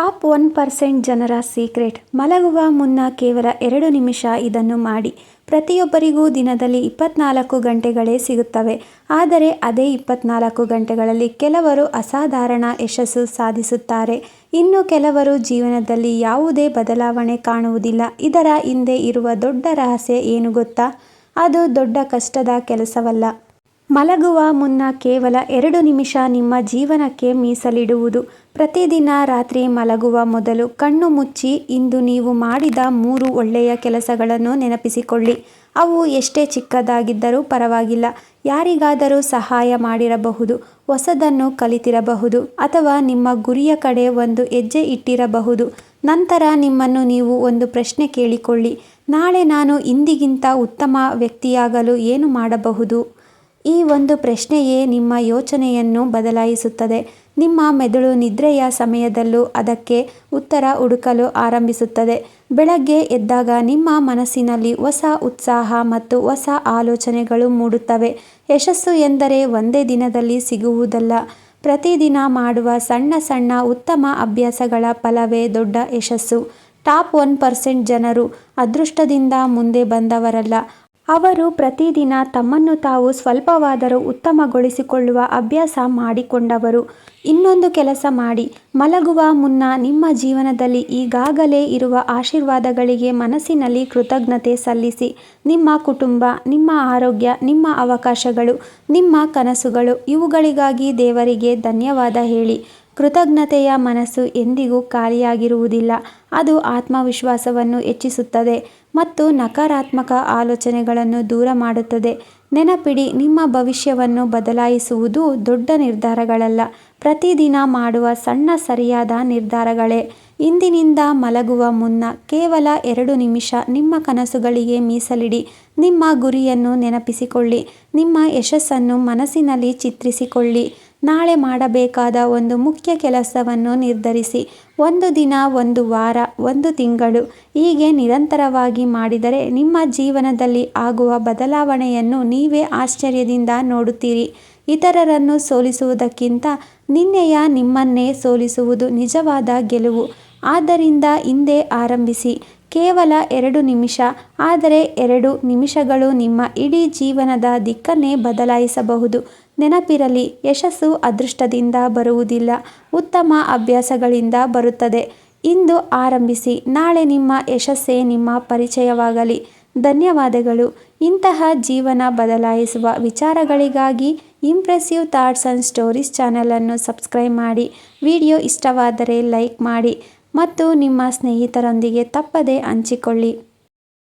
Top 1% ಜನರ secret. ಮಲಗುವ ಮುನ್ನ ಕೇವಲ 2 ನಿಮಿಷ ಇದನ್ನು ಮಾಡಿ. ಪ್ರತಿಯೊಬ್ಬರಿಗೂ ದಿನದಲ್ಲಿ 24 ಗಂಟೆಗಳೇ ಸಿಗುತ್ತವೆ. ಆದರೆ ಅದೇ 24 ಗಂಟೆಗಳಲ್ಲಿ ಕೆಲವರು ಅಸಾಧಾರಣ ಯಶಸ್ಸು ಸಾಧಿಸುತ್ತಾರೆ. ಇನ್ನು ಕೆಲವರು ಜೀವನದಲ್ಲಿ ಯಾವುದೇ ಬದಲಾವಣೆ ಕಾಣುವುದಿಲ್ಲ. ಇದರ ಹಿಂದೆ ಇರುವ ದೊಡ್ಡ ರಹಸ್ಯ ಏನು ಗೊತ್ತಾ? ಅದು ದೊಡ್ಡ ಕಷ್ಟದ ಕೆಲಸವಲ್ಲ. ಮಲಗುವ ಮುನ್ನ ಕೇವಲ 2 ನಿಮಿಷ ನಿಮ್ಮ ಜೀವನಕ್ಕೆ ಮೀಸಲಿಡುವುದು. ಪ್ರತಿದಿನ ರಾತ್ರಿ ಮಲಗುವ ಮೊದಲು ಕಣ್ಣು ಮುಚ್ಚಿ ಇಂದು ನೀವು ಮಾಡಿದ 3 ಒಳ್ಳೆಯ ಕೆಲಸಗಳನ್ನು ನೆನಪಿಸಿಕೊಳ್ಳಿ. ಅವು ಎಷ್ಟೇ ಚಿಕ್ಕದಾಗಿದ್ದರೂ ಪರವಾಗಿಲ್ಲ. ಯಾರಿಗಾದರೂ ಸಹಾಯ ಮಾಡಿರಬಹುದು, ಹೊಸದನ್ನು ಕಲಿತಿರಬಹುದು, ಅಥವಾ ನಿಮ್ಮ ಗುರಿಯ ಕಡೆ ಒಂದು ಹೆಜ್ಜೆ ಇಟ್ಟಿರಬಹುದು. ನಂತರ ನಿಮ್ಮನ್ನು ನೀವು ಒಂದು ಪ್ರಶ್ನೆ ಕೇಳಿಕೊಳ್ಳಿ. ನಾಳೆ ನಾನು ಇಂದಿಗಿಂತ ಉತ್ತಮ ವ್ಯಕ್ತಿಯಾಗಲು ಏನು ಮಾಡಬಹುದು? ಈ ಒಂದು ಪ್ರಶ್ನೆಯೇ ನಿಮ್ಮ ಯೋಚನೆಯನ್ನು ಬದಲಾಯಿಸುತ್ತದೆ. ನಿಮ್ಮ ಮೆದುಳು ನಿದ್ರೆಯ ಸಮಯದಲ್ಲೂ ಅದಕ್ಕೆ ಉತ್ತರ ಹುಡುಕಲು ಆರಂಭಿಸುತ್ತದೆ. ಬೆಳಗ್ಗೆ ಎದ್ದಾಗ ನಿಮ್ಮ ಮನಸ್ಸಿನಲ್ಲಿ ಹೊಸ ಉತ್ಸಾಹ ಮತ್ತು ಹೊಸ ಆಲೋಚನೆಗಳು ಮೂಡುತ್ತವೆ. ಯಶಸ್ಸು ಎಂದರೆ ಒಂದೇ ದಿನದಲ್ಲಿ ಸಿಗುವುದಲ್ಲ. ಪ್ರತಿದಿನ ಮಾಡುವ ಸಣ್ಣ ಸಣ್ಣ ಉತ್ತಮ ಅಭ್ಯಾಸಗಳ ಫಲವೇ ದೊಡ್ಡ ಯಶಸ್ಸು. ಟಾಪ್ 1% ಜನರು ಅದೃಷ್ಟದಿಂದ ಮುಂದೆ ಬಂದವರಲ್ಲ. ಅವರು ಪ್ರತಿದಿನ ತಮ್ಮನ್ನು ತಾವು ಸ್ವಲ್ಪವಾದರೂ ಉತ್ತಮಗೊಳಿಸಿಕೊಳ್ಳುವ ಅಭ್ಯಾಸ ಮಾಡಿಕೊಂಡವರು. ಇನ್ನೊಂದು ಕೆಲಸ ಮಾಡಿ. ಮಲಗುವ ಮುನ್ನ ನಿಮ್ಮ ಜೀವನದಲ್ಲಿ ಈಗಾಗಲೇ ಇರುವ ಆಶೀರ್ವಾದಗಳಿಗೆ ಮನಸ್ಸಿನಲ್ಲಿ ಕೃತಜ್ಞತೆ ಸಲ್ಲಿಸಿ. ನಿಮ್ಮ ಕುಟುಂಬ, ನಿಮ್ಮ ಆರೋಗ್ಯ, ನಿಮ್ಮ ಅವಕಾಶಗಳು, ನಿಮ್ಮ ಕನಸುಗಳು, ಇವುಗಳಿಗಾಗಿ ದೇವರಿಗೆ ಧನ್ಯವಾದ ಹೇಳಿ. ಕೃತಜ್ಞತೆಯ ಮನಸ್ಸು ಎಂದಿಗೂ ಖಾಲಿಯಾಗಿರುವುದಿಲ್ಲ. ಅದು ಆತ್ಮವಿಶ್ವಾಸವನ್ನು ಹೆಚ್ಚಿಸುತ್ತದೆ ಮತ್ತು ನಕಾರಾತ್ಮಕ ಆಲೋಚನೆಗಳನ್ನು ದೂರ ಮಾಡುತ್ತದೆ. ನೆನಪಿಡಿ, ನಿಮ್ಮ ಭವಿಷ್ಯವನ್ನು ಬದಲಾಯಿಸುವುದು ದೊಡ್ಡ ನಿರ್ಧಾರಗಳಲ್ಲ, ಪ್ರತಿದಿನ ಮಾಡುವ ಸಣ್ಣ ಸರಿಯಾದ ನಿರ್ಧಾರಗಳೇ. ಇಂದಿನಿಂದ ಮಲಗುವ ಮುನ್ನ ಕೇವಲ 2 ನಿಮಿಷ ನಿಮ್ಮ ಕನಸುಗಳಿಗೆ ಮೀಸಲಿಡಿ. ನಿಮ್ಮ ಗುರಿಯನ್ನು ನೆನಪಿಸಿಕೊಳ್ಳಿ. ನಿಮ್ಮ ಯಶಸ್ಸನ್ನು ಮನಸ್ಸಿನಲ್ಲಿ ಚಿತ್ರಿಸಿಕೊಳ್ಳಿ. ನಾಳೆ ಮಾಡಬೇಕಾದ ಒಂದು ಮುಖ್ಯ ಕೆಲಸವನ್ನು ನಿರ್ಧರಿಸಿ. 1 ದಿನ, 1 ವಾರ, 1 ತಿಂಗಳು, ಹೀಗೆ ನಿರಂತರವಾಗಿ ಮಾಡಿದರೆ ನಿಮ್ಮ ಜೀವನದಲ್ಲಿ ಆಗುವ ಬದಲಾವಣೆಯನ್ನು ನೀವೇ ಆಶ್ಚರ್ಯದಿಂದ ನೋಡುತ್ತೀರಿ. ಇತರರನ್ನು ಸೋಲಿಸುವುದಕ್ಕಿಂತ ನಿನ್ನೆಯ ನಿಮ್ಮನ್ನೇ ಸೋಲಿಸುವುದು ನಿಜವಾದ ಗೆಲುವು. ಆದ್ದರಿಂದ ಇಂದೇ ಆರಂಭಿಸಿ. ಕೇವಲ 2 ನಿಮಿಷ, ಆದರೆ 2 ನಿಮಿಷಗಳು ನಿಮ್ಮ ಇಡೀ ಜೀವನದ ದಿಕ್ಕನ್ನೇ ಬದಲಾಯಿಸಬಹುದು. ನೆನಪಿರಲಿ, ಯಶಸ್ಸು ಅದೃಷ್ಟದಿಂದ ಬರುವುದಿಲ್ಲ, ಉತ್ತಮ ಅಭ್ಯಾಸಗಳಿಂದ ಬರುತ್ತದೆ. ಇಂದು ಆರಂಭಿಸಿ. ನಾಳೆ ನಿಮ್ಮ ಯಶಸ್ಸೇ ನಿಮ್ಮ ಪರಿಚಯವಾಗಲಿ. ಧನ್ಯವಾದಗಳು. ಇಂತಹ ಜೀವನ ಬದಲಾಯಿಸುವ ವಿಚಾರಗಳಿಗಾಗಿ ಇಂಪ್ರೆಸಿವ್ ಥಾಟ್ಸ್ ಆ್ಯಂಡ್ ಸ್ಟೋರೀಸ್ ಚಾನಲನ್ನು ಸಬ್ಸ್ಕ್ರೈಬ್ ಮಾಡಿ. ವಿಡಿಯೋ ಇಷ್ಟವಾದರೆ ಲೈಕ್ ಮಾಡಿ ಮತ್ತು ನಿಮ್ಮ ಸ್ನೇಹಿತರೊಂದಿಗೆ ತಪ್ಪದೇ ಹಂಚಿಕೊಳ್ಳಿ.